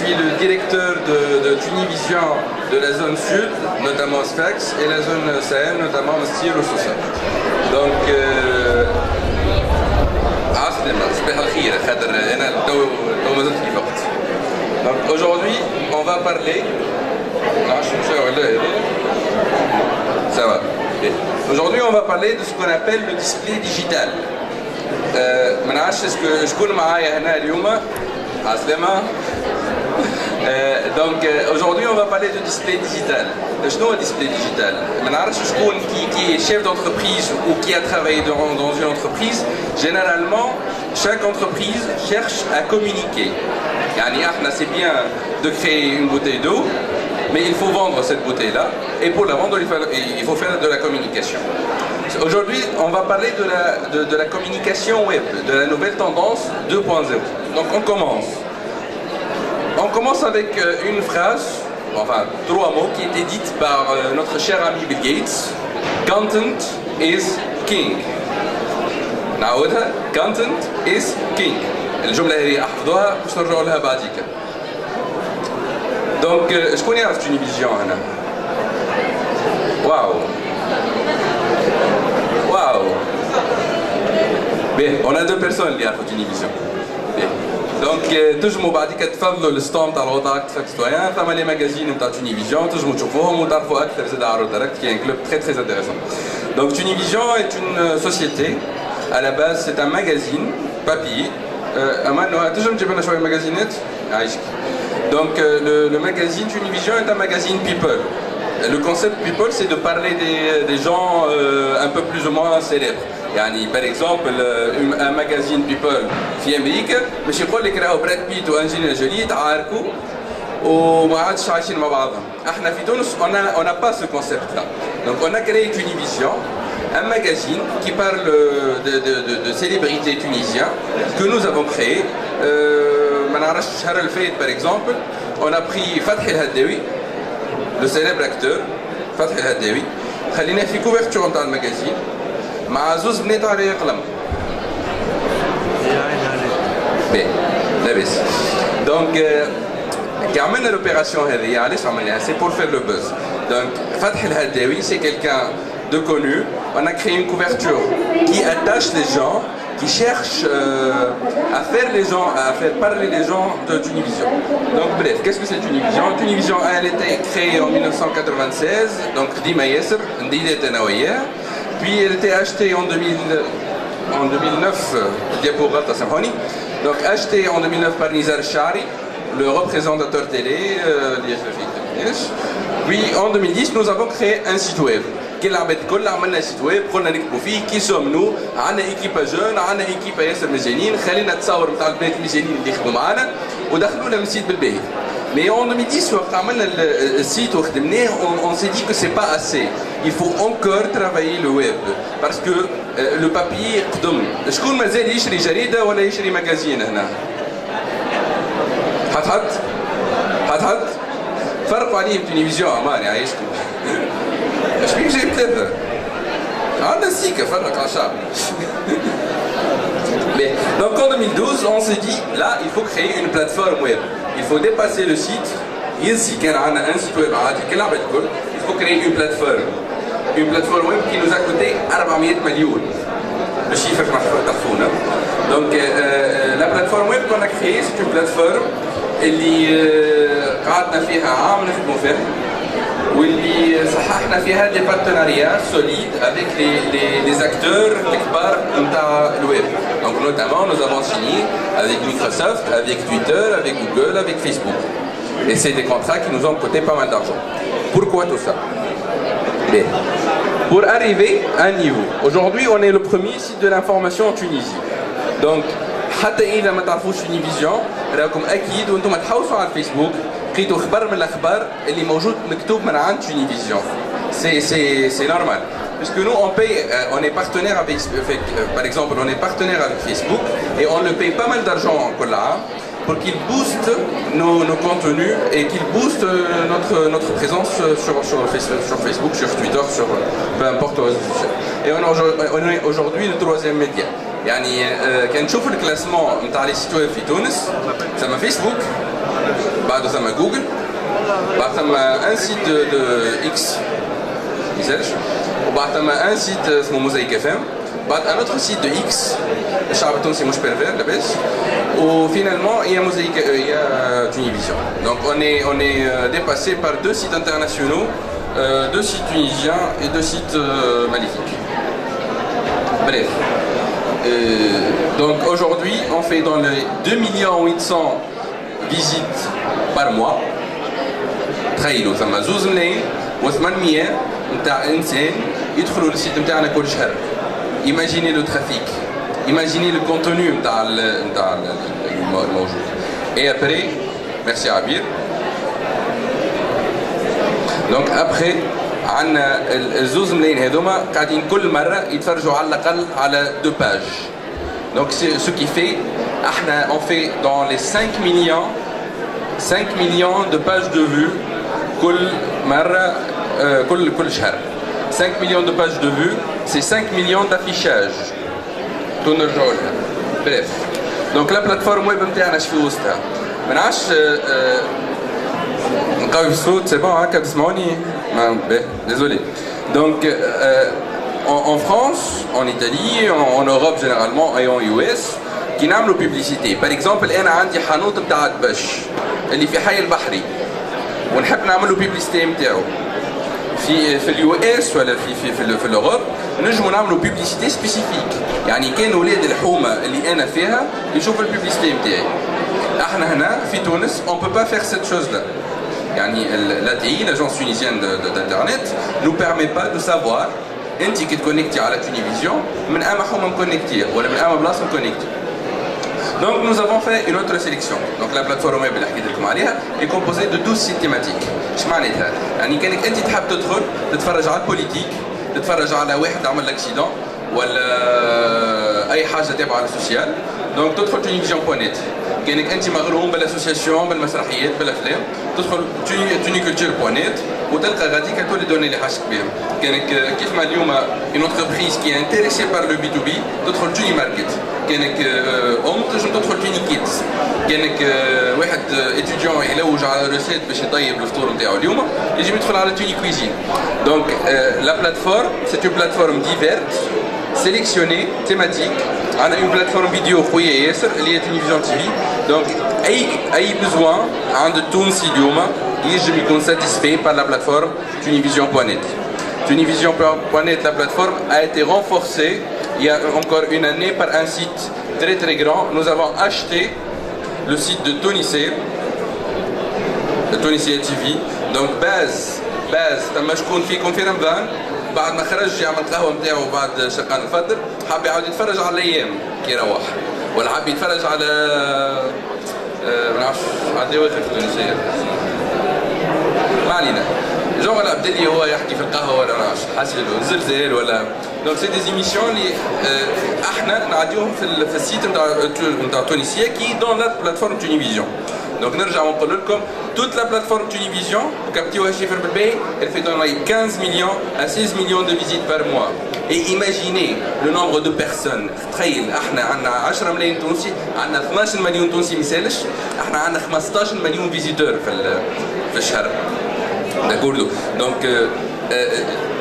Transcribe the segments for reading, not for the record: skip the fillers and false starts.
suis le directeur de Tunivision de la zone sud, notamment Sfax, et la zone Sahel, notamment Mastir ou Sousa. Donc, aujourd'hui, on va parler. Ça va. Aujourd'hui, on va parler de ce qu'on appelle le display digital. Donc aujourd'hui on va parler de display digital. Je know display digital. Qui est chef d'entreprise ou qui a travaillé dans une entreprise, généralement chaque entreprise cherche à communiquer. C'est bien de créer une bouteille d'eau, mais il faut vendre cette bouteille-là, et pour la vendre, il faut faire de la communication. Aujourd'hui, on va parler de la communication web, de la nouvelle tendance 2.0. Donc on commence. On commence avec une phrase, enfin 3 mots, qui étaient dites par notre cher ami Bill Gates. Content is king. نعودها. Content is king. الجملة هذه احفظوها باش نرجعوا لها بعديك. دونك شكون يعرف تونيفيزيون هنا؟ واو. Waouh! Bien, on a 2 personnes qui ont Tunivision. Donc, تجموا بعديك تفضلوا الستوم تاع الوضع citoyen, ثم لي ماغازين تاع Tunivision, تجموا تشوفوهم وتعرفوا أكثر زاد على الدرك qui est un club très très intéressant. Donc, Tunivision est une société. À la base, c'est un magazine papier. أمان تجمع تجيب لنا شوية ماغازينات؟ عايشك. Donc, le magazine Tunivision est un magazine people. Le concept people, c'est de parler des gens un peu plus ou moins célèbres. Par exemple, un magazine people في أمريكا باش يقول لك راهو براد بيت وأنجلينا جولي تعاركوا وما عادش عايشين مع بعضهم. احنا في تونس on n'a pas ce concept là. Donc on a créé Tunivision, un magazine qui parle de célébrités tunisiens que nous avons créé. ما نعرفش الشهر الفايت par exemple, on a pris Fathi El Haddaoui, le célèbre acteur فتحي الهداوي، خلينا في كوفرتور نتاع الماجازين مع زوز بنات على قلم. باهي لاباس. دونك كي عملنا لوبيراسيون هذه علاش عملناها؟ سي بور فير لو بوز. دونك فتحي الهداوي سي كيلكان de connu. On a créé une couverture qui attache les gens, qui cherche à faire parler les gens de Tunivision. Donc bref, qu'est-ce que c'est Tunivision? Tunivision, elle a été créée en 1996, donc Dima Yasser, Ndile Tenaouia. Puis elle a été achetée en 2009, donc achetée en 2009 par Nizar Shari, le représentateur télé. Puis en 2010, nous avons créé un site web. كل العباد الكل عملنا سيت ويب قلنا نكتبوا فيه كي سومنو، عندنا ايكيبا جون، عندنا ايكيبا ياسر مجانين، خلينا تصاور نتاع البنات المجانين اللي يخدموا معانا ودخلونا من السيت بالباهي. Mais en 2010 وقت عملنا السيت وخدمناه on s'est dit que c'est pas assez. Il faut encore travailler le web parce que le papier قدم. شكون مازال يشري جريدة ولا يشري ماجازين هنا؟ حط فرقوا عليهم تلفزيون أماني عايشكم. اش بيك جايب 3 عندنا سيكا فرق على الشعب. Donc en 2012 on s'est dit là il faut créer une plateforme web, il faut dépasser le site. يزي كان عندنا un site web عادي كل العباد الكل. Il faut créer une plateforme web qui nous a coûté 400 مليون. Le chiffre تعرفونه. Donc la plateforme web qu'on a créée c'est une plateforme اللي قعدنا فيها عام نخدموا فيها. واللي صححنا فيها des partenariats solides avec les acteurs الكبار نتاع الويب. Donc notamment nous avons signé avec Microsoft, avec Twitter, avec Google, avec Facebook. Et c'est des contrats qui nous ont coûté pas mal d'argent. Pourquoi tout ça? Bien. Pour arriver à un niveau. Aujourd'hui on est le premier site de l'information en Tunisie. Donc حتى إذا ما تعرفوش Tunivision راكم أكيد وأنتم تحوسوا على الفيسبوك لقيتوا خبر من الأخبار اللي موجود مكتوب من عند Tunivision. C'est normal. Parce que nous on paye, on est partenaire avec, par exemple on est partenaire avec Facebook et on le paye pas mal d'argent en Kola pour qu'il booste nos contenus et qu'il booste notre présence sur Facebook, sur Twitter, sur peu importe les réseaux sociaux. Et on est aujourd'hui le 3e média. يعني كان نشوف الكلاسمون نتاع لي سيت ويب في تونس زعما فيسبوك بعده ثم جوجل، بعد ثم ان سيت دو اكس يسالش، وبعد ثم ان سيت اسمه موزايك اف ام، بعد ان اوتر سيت دو اكس الشعب التونسي مش بيرفير لاباس، وفينالمون il y a Mosaïque, il y a Tunivision. Donc on est dépassé par deux sites internationaux, deux sites tunisiens et deux sites magnifiques. Bref. Donc aujourd'hui on fait dans les 2 800 000 visites par mois. تخيلوا ثم 2 ملايين و800 نتاع انسان يدخلوا للسيت نتاعنا كل شهر. Imaginez le trafic, imaginez le contenu الموجود. Et après, merci Abir. Donc après عندنا الزوز ملايين هذوما قاعدين كل مرة يتفرجوا على الأقل على 2 pages. Donc c'est ce qui fait, on fait dans les 5 millions de pages de vues كل مرة كل شهر. 5 millions de pages de vues, c'est 5 millions d'affichages. تنرجعوا لها. Bref. Donc la plateforme web نتاعنا اش في وسطها؟ ما نعرفش نقوي في الصوت، سي بون هكا تسمعوني؟ Désolé. Donc en France, en Italie, en Europe généralement et en US, qui نعملوا publicité. Par exemple أنا عندي حانوت نتاع دبش اللي في حي البحري ونحب نعملوا publicité نتاعو. في اليو اس ولا في الاوروب نجموا نعملوا بيبليسيتي سبيسيفيك، يعني كان ولاد الحومه اللي انا فيها يشوفوا البيبليسيتي نتاعي. احنا هنا في تونس on peut pas faire cette chose là. يعني l'ATI, l'agence tunisienne d'internet, nous permet pas de savoir انت كي تكونيكتي على تونيفيزيون من اما حومه مكونيكتيه ولا من اما بلاصه مكونيكتي. Donc nous avons fait une autre sélection. Donc la plateforme web اللي حكيت لكم عليها est composée de 12 sites thématiques. ايش معناتها؟ يعني كانك انت تحب تدخل تتفرج على البوليتيك، تتفرج على واحد عمل اكسيدون ولا اي حاجه تابعه على السوسيال، دونك تدخل تونيفيزيون.net. كانك انت مغروم بالاسوسياسيون بالمسرحيات بالافلام، تدخل tuniculture.net وتلقى غاديك كل الدوني اللي حاشك بهم. كانك كيف ما اليوم une entreprise qui est intéressée par le B2B تدخل توني ماركت. كانك تنجم تدخل توني كيدز. كانك واحد اتيديون يلوج على روسيت باش يطيب الفطور نتاعو اليوم يجي يدخل على توني كويزين. دونك لا بلاتفورم سي اون بلاتفورم ديفيرت sélectionnée thématique. On a une plateforme vidéo خويا ياسر اللي هي تلفزيون تي في. دونك اي besoin عند التونسي اليوم يجم يكون satisfait par la plateforme tunivision.net. Tunivision.net, la plateforme a été renforcée il y a encore une année par un site très très grand. Nous avons acheté le site de Tonissé TV. Donc base تما شكون فيكم في رمضان بعد ما خرج يعمل قهوه نتاعو بعد شقان الفطر حاب يعاود يتفرج على الايام كي يروح، ولا حاب يتفرج على ما نعرفش عندي واحد في تونسيه ما علينا جون العبد اللي هو يحكي في القهوه ولا ما نعرفش حاسب زلزال ولا. دونك سي دي زيميسيون اللي احنا نعديوهم في السيت نتاع تونسيه كي دون لا بلاتفورم تونيفيزيون. Donc نرجع ونقول لكم toute la plateforme Tunivision, captez-vous chiffre بالباهي, elle fait dans les 15 millions à 16 millions de visites par mois. Et imaginez le nombre de personnes. تخيل احنا عندنا 10 ملايين تونسي، عندنا 12 مليون تونسي ما يسالش، احنا عندنا 15 مليون فيزيتور في الشهر. داكوردو. دونك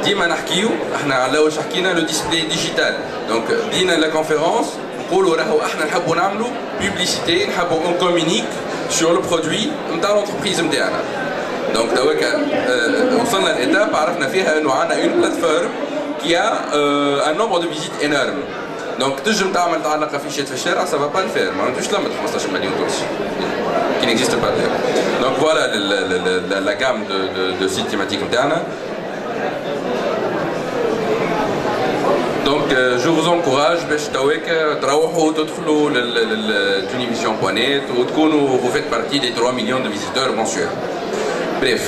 ديما نحكيو احنا على واش حكينا لو ديسبلاي ديجيتال. دونك دينا لا كونفيرونس نقولوا راهو احنا نحبوا نعملوا بوبليسيتي، نحبوا اون كومونيك sur le produit نتاع l'entreprise نتاعنا. دونك توكا وصلنا لإيتاب عرفنا فيها انه عندنا اون بلاتفورم كي ا ان نومبر دو فيزيت انورم. دونك تنجم تعمل تعلق افيشات في الشارع سا با با الفير، ما نجمش تلمت 15 مليون تونسي كي نيكزيست با. دونك فوالا لا جام دو سيت تيماتيك نتاعنا. Donc je vous encourage باش تويك تروحوا تدخلوا للتونيفيزيون.net وتكونوا vous faites partie des 3 millions de visiteurs mensuels. Bref,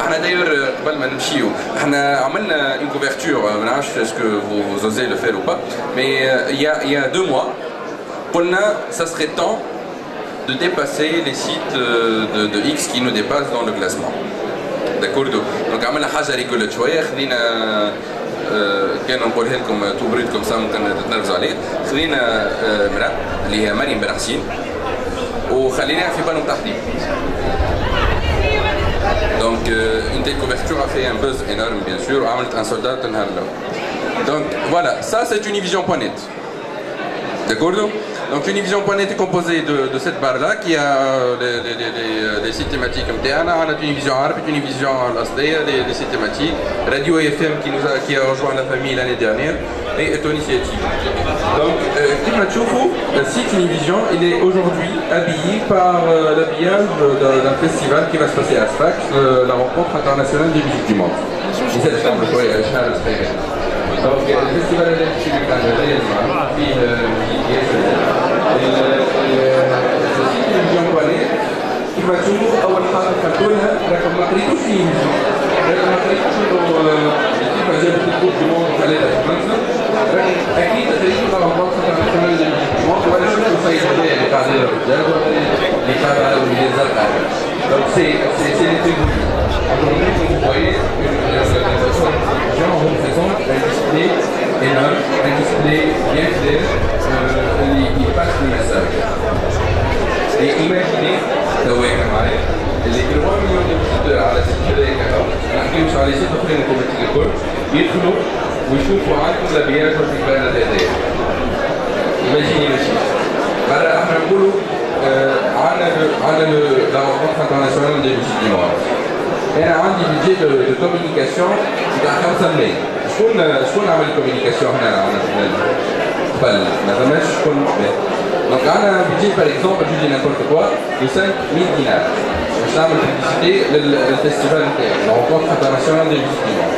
احنا داير قبل ما نمشيو احنا عملنا une couverture, ما نعرفش est-ce que vous osez le faire ou pas, mais il y a 2 mois قلنا ça serait temps de dépasser les sites de X qui nous dépassent dans le classement. D'accord. Donc عملنا حاجه ريجولت شويه، خلينا كان نقولها لكم توبريدكم سا ممكن تتنرفزوا عليه. خذينا مرأة اللي هي مريم بن حسين وخليناها في بالهم تحديد. Donc une telle couverture a fait un buzz énorme bien sûr, عملت un soldat تنهار له. Donc voilà, ça c'est Univision.net. D'accord? Donc Univision.net est composé de cette barre-là qui a les sites thématiques MTANA, on a Univision Arabe, Univision Al-Asdaya, les sites thématiques, Radio FM qui a rejoint la famille l'année dernière et Initiative. Donc, comme tu vois, le site Univision, il est aujourd'hui habillé par l'habillage d'un festival qui va se passer à Sfax, la rencontre internationale des musiques du monde. Et c'est le chambre, donc le festival est chez le Canada, puis Univision.net كيف تشوفوا اول حاجه خدتوها لكن ما قريتوش فيه لكن ما قريتوش كيف جابت الكوب دي موند وخليتها في فرنسا لكن اكيد قريتوا طبعا فرنسا كمان الموند ولا شفتوا سيد هدايا اللي قاعد يضرب الرجال اللي قاعد على الولاد زرقاء donc c'est les trucs aujourd'hui vous voyez on représente un display énorme un display bien clair qui passe le message et imaginez سوينا معايا اللي 3 مليون فيزيتور على سيت هدايا كهو ما نحكيوش على سيت اخرين الكوميتي الكل يدخلوا ويشوفوا عندكم الابيات والفكرة الهدايا. ايماجيني ماشي مرة احنا نقولوا عندنا لا rencontre internationale des musiques du monde. انا عندي بيجي دو كوميونيكاسيون بتاع 5 ملايين. شكون عمل كوميونيكاسيون هنا عندنا قبل ما فماش شكون. Donc on a un budget par exemple, je dis n'importe quoi, de 5 000 dinars. Je vais publicité le festival, la rencontre internationale des musiques du monde.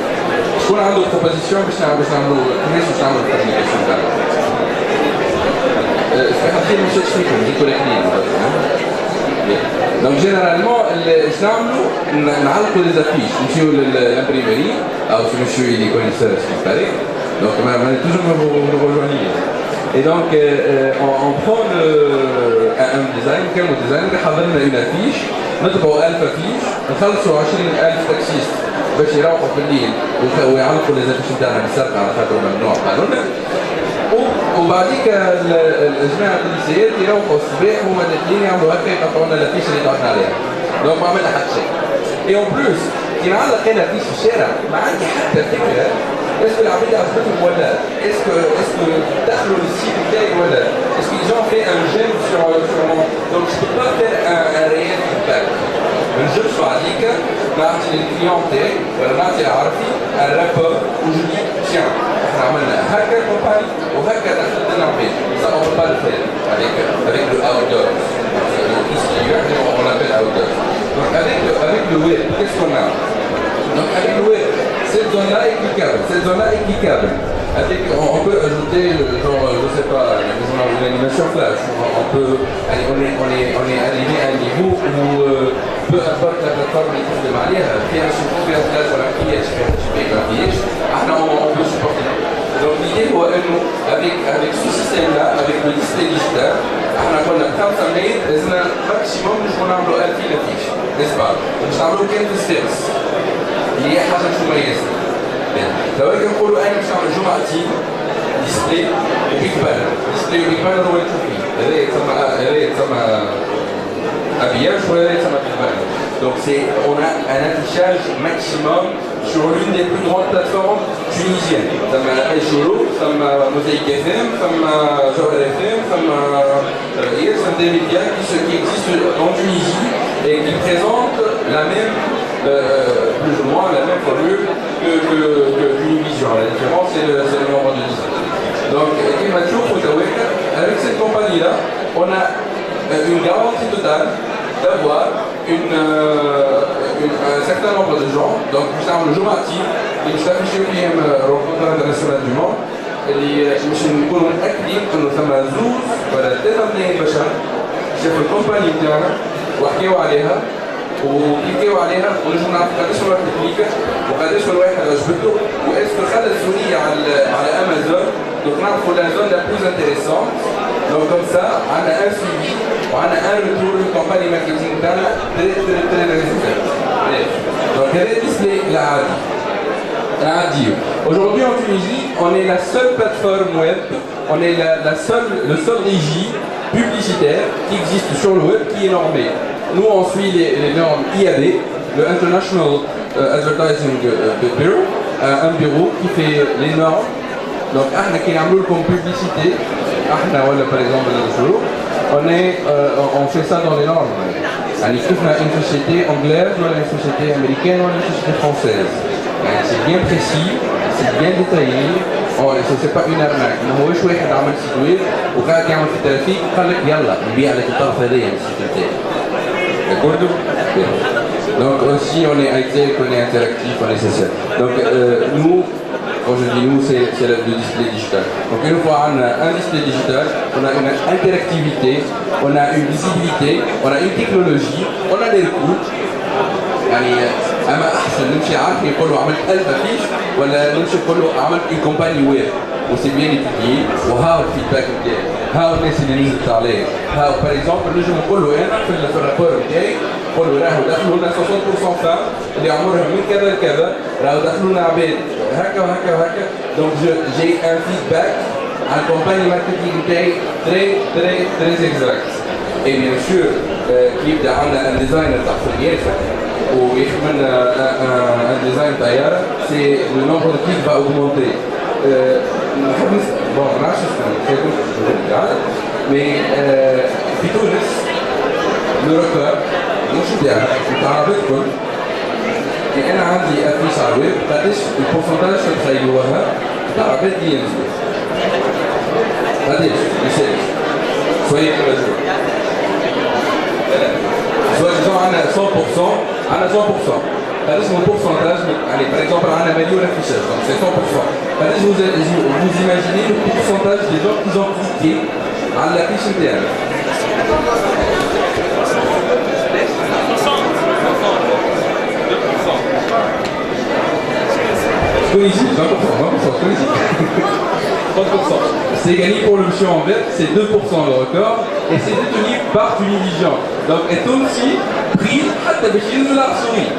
Je vais avoir d'autres propositions, je vais avoir une communication. Je vais faire une chose je donc généralement, je vais les affiches, je suis l'imprimerie, alors je suis les connaisseurs, ce qui paraît. Donc toujours me rejoindre. Et donc, on prend un design, quel design, on a une affiche, نطبعوا 1000 affiche, نخلصوا 20,000 تاكسيست باش يروحوا في الليل ويعلقوا لي زافيش نتاعنا بالسرقة على خاطر ممنوع قانونا. وبعديك الجماعة البوليسيات يروحوا الصباح وهما داخلين يعملوا هكا يقطعوا لنا الافيش اللي قعدنا عليها. دونك ما عملنا حتى شيء. اي اون بلوس كي نعلق انا افيش في الشارع ما عندي حتى فكرة اسكو العباد عجبتهم ولا اسكو دخلوا للسيت بتاعي ولا اسكو ils ont fait un j'aime sur mon donc je peux pas faire un réel feedback. ما نجمش بعديك نعطي للكليون بتاعي ولا نعطي لعرفي un rapport où je dis tiens احنا عملنا هكا كومباني وهكا دخلت لنا عباد ça on peut pas le faire avec le outdoor tout ce qui est on l'appelle outdoor. Donc avec le web qu'est-ce qu'on a? Donc avec le web cette zone-là est cliquable. Avec, on peut ajouter, genre, je sais pas, une animation flash. On est arrivé à un niveau où, peu importe la plateforme de manière, faire un flash ou un piège, on peut supporter. Donc l'idée, avec ce système-là, avec le display digital, on a 5 mails, maximum, on a 1000 affiches, n'est-ce pas? On a quelques steps. اللي هي حاجه مميزه. لذلك نقولوا انا باش نعمل جمعتين ديسبلاي وبيك بانر، ديسبلاي وبيك بانر هو اللي تشوف فيه، هذا يتسمى ابياج وهذا يتسمى بيك بانر. Donc on a un affichage maximum sur l'une des plus grandes plateformes tunisiennes. ثم Ejolo, ثم Mosaïque FM, ثم Jawhar FM, ثم sont des médias qui existent en Tunisie et qui présentent la même plus ou moins la même formule que Univision. La différence c'est le nombre de disques. Donc avec cette compagnie-là, on a une garantie totale d'avoir un certain nombre de gens. Donc nous sommes le jour actif et nous sommes chez le rencontre internationale du monde. باش نكونوا متاكدين انه ثم زوز ولا 3 ملايين بشر شافوا الكومباني بتاعنا وحكيوا عليها وكيفوا عليها ونجموا نعرفوا قداش الواحد كليكا وقداش الواحد عجبته واسكو خلى السوريه على امازون دونك نعرفوا لا زون لا بلوز انتيريسونت دونك كوم سا عندنا ان سويفي وعندنا ان ريتور للكومباني ماركتينغ بتاعنا تري ريزولتات. دونك هذا الديسبلاي العادي. Aujourd'hui en Tunisie, on est la seule plateforme web, on est le seul régie publicitaire qui existe sur le web qui est normé. Nous on suit les normes IAB, le International Advertising Bureau, un bureau qui fait les normes. Donc qui نعملوا لكم publicité, par exemple on fait ça dans les normes. يعني شفنا une société anglaise ou une société américaine ou une société française. C'est bien précis, c'est bien détaillé. C'est pas une arnaque. ما هوش واحد عمل سيت ويب وقاعد يعمل في الترافيك قال لك يلا نبيع لك الطرف هذايا من السيت نتاعي. D'accord? Donc aussi on est high-tech, on est interactif, on est social. Donc nous, quand je dis nous, c'est le display digital. Donc une fois on a un display digital, on a une interactivité, on a une visibilité, on a une technologie, on a des coûts. يعني اما احسن نمشي عارف يقول له عملت 1000 افيش ولا نمشي نقول له عملت une campagne web وسي بيان étudié وهاو الفيدباك نتاعي هاو الناس اللي نزلت عليه هاو باغ اكزومبل نجم نقول له انا في الرابور نتاعي نقول له راهو دخلوا لنا 60% فام اللي عمرهم من كذا لكذا راهو دخلوا لنا عباد هكا وهكا وهكا دونك جي ان فيدباك على الكومباني ماركتينغ نتاعي تري اكزاكت اي بيان سور كي يبدا عندنا ان ديزاينر تاع فريلانسر ويخمن un design tailleur, c'est le nombre de clics va augmenter. Bon, là, mais في تونس le record مش بتاعها تعرفتكم أنا عندي أفيش على الويب قديش البورسنتاج تتخيلوها تاع عباد اللي ينزلوا قديش مثال شوية كل شوي سواء عندنا 100% عندنا 100% هذا اسمه pourcentage يعني par exemple عندنا مليون affichage donc c'est 100% هذا vous imaginez le pourcentage des gens qui ont cliqué على l'affiche interne je connais ici 20%, je connais ici 30%. C'est gagné pour le monsieur en vert, c'est 2% le record et c'est détenu par Tunivision. Donc est aussi pris à la souris.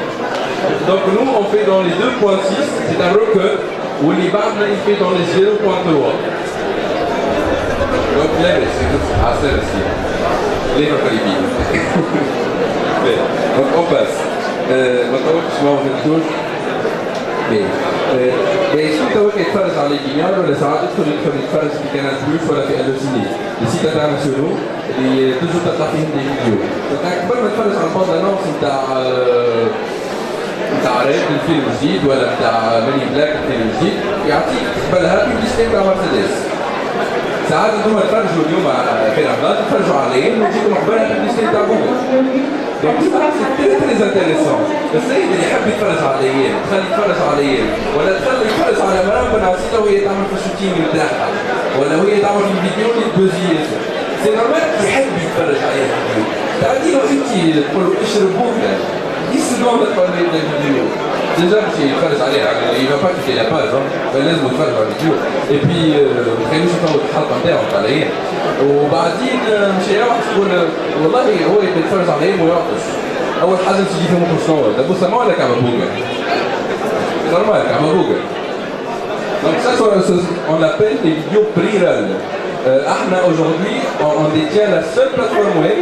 Donc nous on fait dans les 2.6, c'est un record où les barres il fait dans les 0.3. Donc là c'est assez aussi. Les records. Donc on passe. Maintenant je vais en faire touche. شو توك يتفرج على الجيميال ولا ساعات يدخل يتفرج في قناه بلوس ولا في الوسيني السيت انترناسيونال اللي توجو تطلع فيهم دي فيديو قبل ما تتفرج على الباند انونس نتاع ريد الفيلم الجديد ولا نتاع ماني بلاك الفيلم الجديد يعطيك قبلها بيبليستي نتاع مرسيدس ساعات انتم تفرجوا اليوم في رمضان تفرجوا عليهم وتجيكم قبلها بيبليستي نتاع جوجل Donc c'est très intéressant. السيد اللي يحب يتفرج على الايام، تخلي يتفرج على الايام، ولا تخلي يتفرج على مرام بن عسيلة وهي تعمل في الشوتينج نتاعها، ولا وهي تعمل في الفيديو اللي تبوزي سي نورمال يحب يتفرج على الفيديو. تعدي له انت تقول له اشرب بوكا 10 سكوند تقول له يبدا الفيديو. ديجا باش يتفرج عليها il va pas quitter la page فلازم يتفرج على الفيديو. اي بي ما تخليوش يفوت الحلقة نتاعو تاع الايام. وبعدين مش هيروح تقول والله هو يتفرج على الايام ويعطش. أول حاجة تجي فيهم كورسون ده بوسما ولا كعبابوجا؟ نورمال كعبابوجا. Donc ça on l'appelle les vidéos pre-roll. Ahna aujourd'hui on détient la seule plateforme web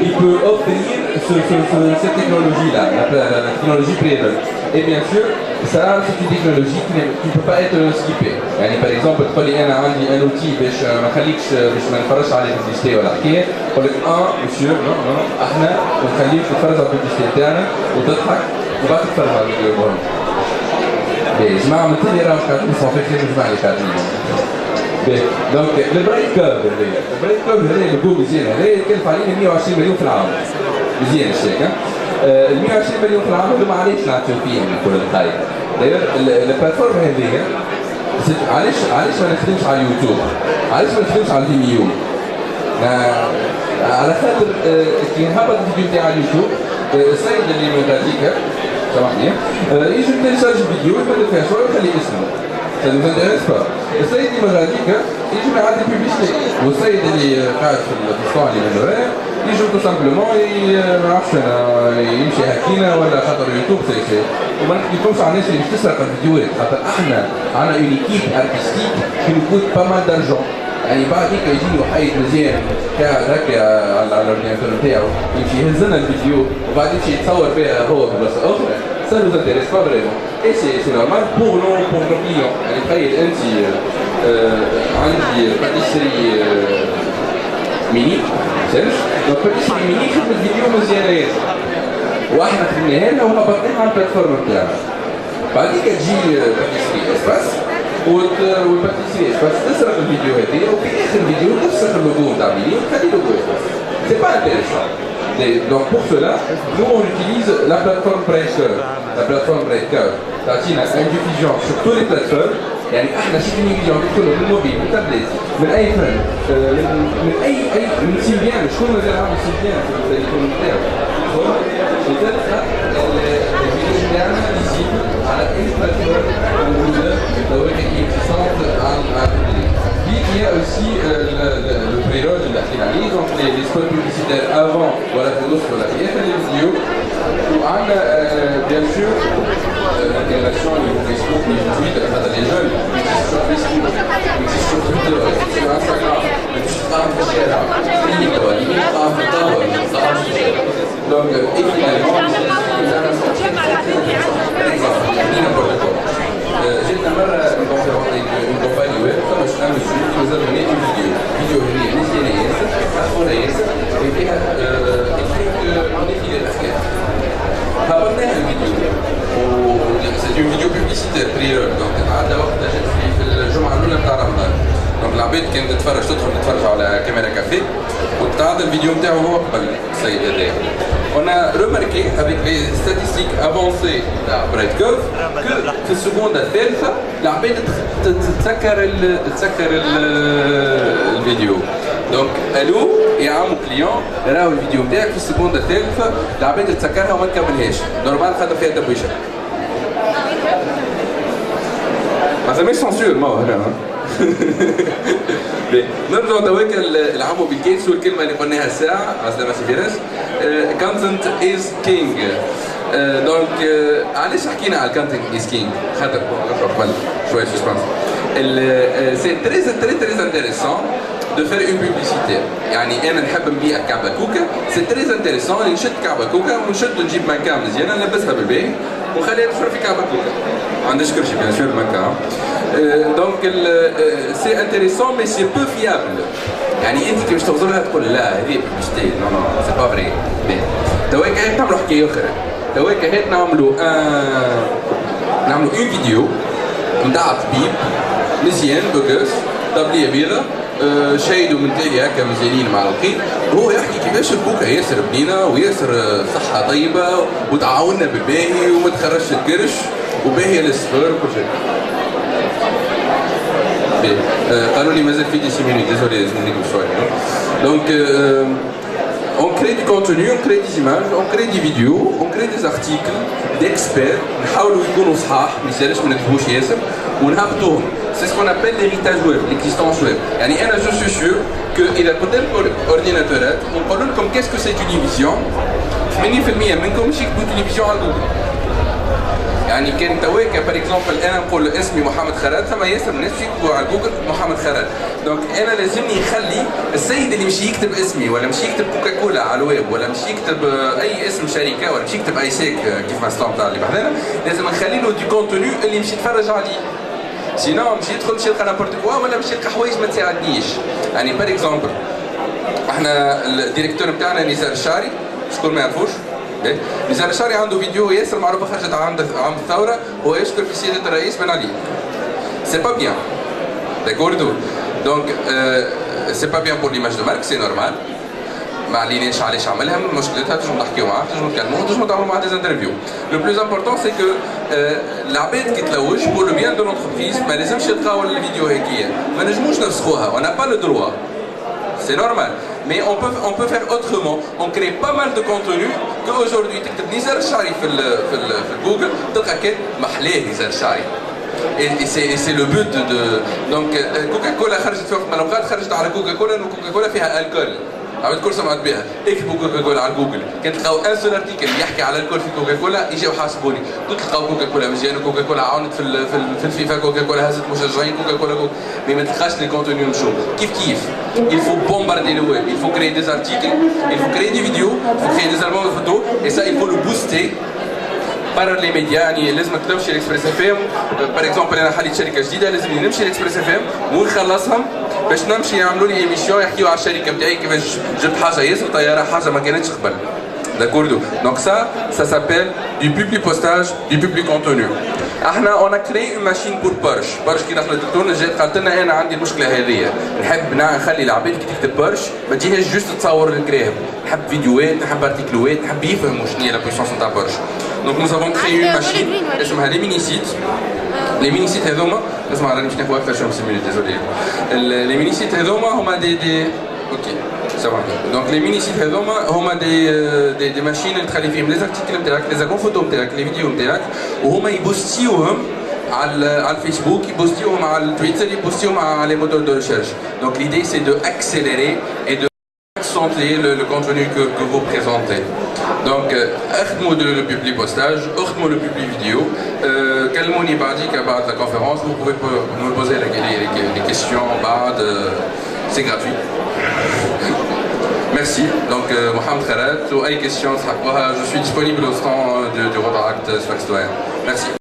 qui peut offrir cette technologie-là, la technologie pre-roll. Et bien sûr, ça c'est une technologie qui ne peut pas être skippée. يعني par exemple تقول لي أنا عندي un outil باش ما نخليكش باش ما نتفرجش على الببليسيتي ولا حكاية، نقول لك monsieur non احنا نخليك تتفرج على الببليسيتي تاعنا وتضحك وبعد تتفرج على الفيديو برا. جماعة عملت لي راهو قاعدين صافي خير جماعة اللي قاعدين. دونك البريك كيرف هذايا، البريك كيرف هذايا اللي هو مزيان هذايا يكلف علينا 120 مليون في العام. مزيان الشيك ال 120 مليون في العام هذوما علاش نعطيو فيهم كل الخير؟ داير البلاتفورم هذيا علاش ما نخدمش على اليوتيوب؟ علاش ما نخدمش على الفيميو؟ على خاطر كي نهبط الفيديو تاع اليوتيوب السيد اللي من غاديكا سامحني يجي يتيليشارج فيديو يبدل فيها شويه ويخلي اسمه. Ça ne nous intéresse pas. السيد اللي من غاديكا يجي ما عندي بيبليسيتي والسيد اللي قاعد في الاسطوع اللي من ورايا يجي تو سامبلومون ما نعرفش انا يمشي هكينا ولا خاطر يوتيوب سي وما نحكيلكمش على الناس اللي مش تسرق الفيديوهات خاطر احنا عندنا اون ايكيب ارتستيك كي نو كوت با مال دارجون يعني بعد هيك يجي له حي مزيان قاعد هكا على الاورديناتور نتاعو يمشي يهز لنا الفيديو وبعد يمشي يتصور بها هو في بلاصه اخرى ça nous intéresse pas vraiment et c'est normal pour nos clients يعني تخيل انت عندي باتيسري ميني فهمت دونك باتيسري ميني خدمت فيديو مزيانه ياسر واحنا خدمناها لها وهبطناها على البلاتفورم نتاعنا بعد هيك تجي باتيسري اسباس والباتيسري اسباس تسرق الفيديو هذه وفي اخر الفيديو تفسخ اللوجو نتاع ميني وتخلي اللوجو اسباس سي با انتيريسون donc pour cela, nous on utilise la plateforme Breaker. La plateforme Breaker, تعطينا une diffusion sur toutes les plateformes. يعني احنا شي فيديو ندخلوا من الموبيل من التابلت من اي فن من اي من سيمبيان شكون مازال عامل سيمبيان في التليفون نتاعو وتلقى الفيديو نتاعنا فيزيبل على اي بلاتفورم موجوده سواء كانت اتصالات عن il y a aussi le pré-roll de la finale, donc les spots publicitaires avant voilà pour la vidéo. On a bien sûr l'intégration au niveau Facebook, au niveau Twitter, les jeunes qui existent sur Facebook, qui existent sur Twitter, sur Instagram, donc et finalement n'importe quoi. J'ai une compagnie web, un monsieur qui nous a donné une vidéo et puis on défilé l'affaire. C'est une vidéo publicitaire prière donc عندنا وقت جات في الجمعه الاولى نتاع رمضان دونك العباد كانت تتفرج على كاميرا كافيه وتعرض الفيديو نتاعو هو قبل السيد هذايا. On a remarqué avec les statistiques avancées de Breitgov que في السكوند الثالثة العباد تتسكر الفيديو. دونك الو يا عم كليون راهو الفيديو نتاعك في السكوند الثالثة العباد تتسكرها وما تكملهاش. نورمال خاطر فيها تبويشة. ما سميش سنسور ما هو هنا. نرجع تواك العمو بالكيس والكلمة اللي قلناها الساعة عسلامة سيفيرس content is king donc علاش حكينا على content is king خاطر قبل شوية سسبانس c'est très intéressant de faire une publicité يعني أنا نحب نبيع كعبة كوكا c'est très intéressant نشد كعبة كوكا ونشد نجيب مانكا مزيانة نلبسها بالباهي ونخليها تشرب في كعبة كوكا ما عندهاش كرشي بيان سور مانكا donc c'est intéressant mais c'est peu fiable يعني انت كي باش تغزرها تقول لا هذه بيبليسيتي نو سي با فري تواك هيك نعملوا حكايه اخرى تواك هيك نعملوا اون فيديو نتاع طبيب مزيان بوكس طابليه بيضاء شايدوا من تالي هكا مزيانين معلقين وهو يحكي كيفاش الكوكا ياسر بنينه وياسر صحه طيبه وتعاوننا بالباهي وما تخرجش الكرش وباهيه للصفر وكل شيء. قالوا لي مازال في 10 minutes désolé زمنيكم شويه. Donc on crée du contenu, on crée des images, on crée des vidéos, on crée des articles d'experts نحاولوا يكونوا صحاح ما يسالش ما نكتبوش ياسر ونهبطوهم. C'est ce qu'on appelle l'héritage web, l'existence web. يعني أنا je suis sûr que إذا قلت لكم أورديناتورات ونقول لكم qu'est-ce que c'est تلفزيون 80% منكم مش يكتبوا تلفزيون على جوجل. يعني كان تواكا بار اكزومبل انا نقول اسمي محمد خراد ثم ياسر الناس يكتبوا على جوجل محمد خراد دونك انا لازمني نخلي السيد اللي مش يكتب اسمي ولا مش يكتب كوكا كولا على الويب ولا مش يكتب اي اسم شركه ولا مش يكتب اي سيك كيف ما سلام تاع اللي بحذانا لازم نخلي له دي كونتوني اللي مش يتفرج عليه سينو مش يدخل مش يلقى نابورت كوا ولا مش يلقى حوايج ما تساعدنيش يعني بار اكزومبل احنا الديريكتور بتاعنا نزار الشاري شكون ما يعرفوش نزار الشاري عنده فيديو ياسر معروفه خرجت عام الثوره هو يشكر في سياده الرئيس بن علي سي با بيان داكوردو دونك سي با بيان بور ليماج دو مارك سي نورمال ما عليناش علاش عملها من مشكلتها تنجموا نحكيو معاه تنجموا نتكلموا تنجموا تعملوا معاه دي انترفيو لو بلوز امبورطون سي كو العباد كي تلوج بور لو بيان دو لونتربريز ما لازمش يلقاو الفيديو هكايا ما نجموش نفسخوها وانا با لو دروا c'est normal. Mais on peut faire autrement. On crée pas mal de contenu qu'aujourd'hui, tu as Nizar Shari sur Google, tu as Mahlé Nizar Shari. Et c'est le but de... Donc, Coca-Cola, خرجت في وقت من الأوقات خرجت على كوكا كولا إنه كوكا كولا فيها الكول. عملت كل سمعت بها اكتبوا كوكاكولا على جوجل كان تلقاو ان سول ارتيكل يحكي على الكل في كوكاكولا يجيو حاسبوني تلقاو كوكاكولا مزيانه كوكاكولا عاونت في الفيفا كوكاكولا هزت مشجعين كوكاكولا مي ما تلقاش لي كونتوني نشوف كيف il faut bombarder le web il faut créer des articles il faut créer des vidéos il faut créer des albums de photos et ça il faut le booster par les médias يعني لازم تمشي الاكسبريس اف ام باغ اكزومبل انا حليت شركه جديده لازم نمشي الاكسبريس اف ام ونخلصهم باش نمشي يعملوا لي ايميسيون يحكيوا على الشركه بتاعي كيفاش جبت حاجه ياسر طياره حاجه ما كانتش قبل D'accord. Donc ça s'appelle du public postage, du public contenu. On a créé une machine pour Porsche. Porsche qui دخلت التون جات قالت لنا انا عندي المشكله هذه. نحب نخلي العباد كي تكتب بورش ما تجيهاش جوست تصور الكراهم. نحب فيديوهات، نحب ارتيكلوات، نحب يفهموا شنو هي لا بويسونس نتاع بورش. Donc nous avons créé une machine اسمها les mini sites. Les mini sites هذوما اسمع راني باش ناخذ اكثر شويه من désolé. Les mini sites هذوما هما des OK. Donc les mini-sites هما des machines اللي تخلي فيهم les articles نتاعك les albums photos نتاعك les vidéos نتاعك وهما يبوستيوهم على الفيسبوك يبوستيوهم على التويتر يبوستيوهم على les moteurs de recherche. Donc l'idée c'est de accélérer et de accentuer le contenu que vous présentez. Donc اخدموا le public postage, اخدموا le public vidéo. كلموني بعديك بعد la conférence, vous pouvez me poser les questions بعد c'est gratuit. Merci. Donc, Mohamed Khaled, ou ay questions, je suis disponible au stand du Rotaract Sfax Merci.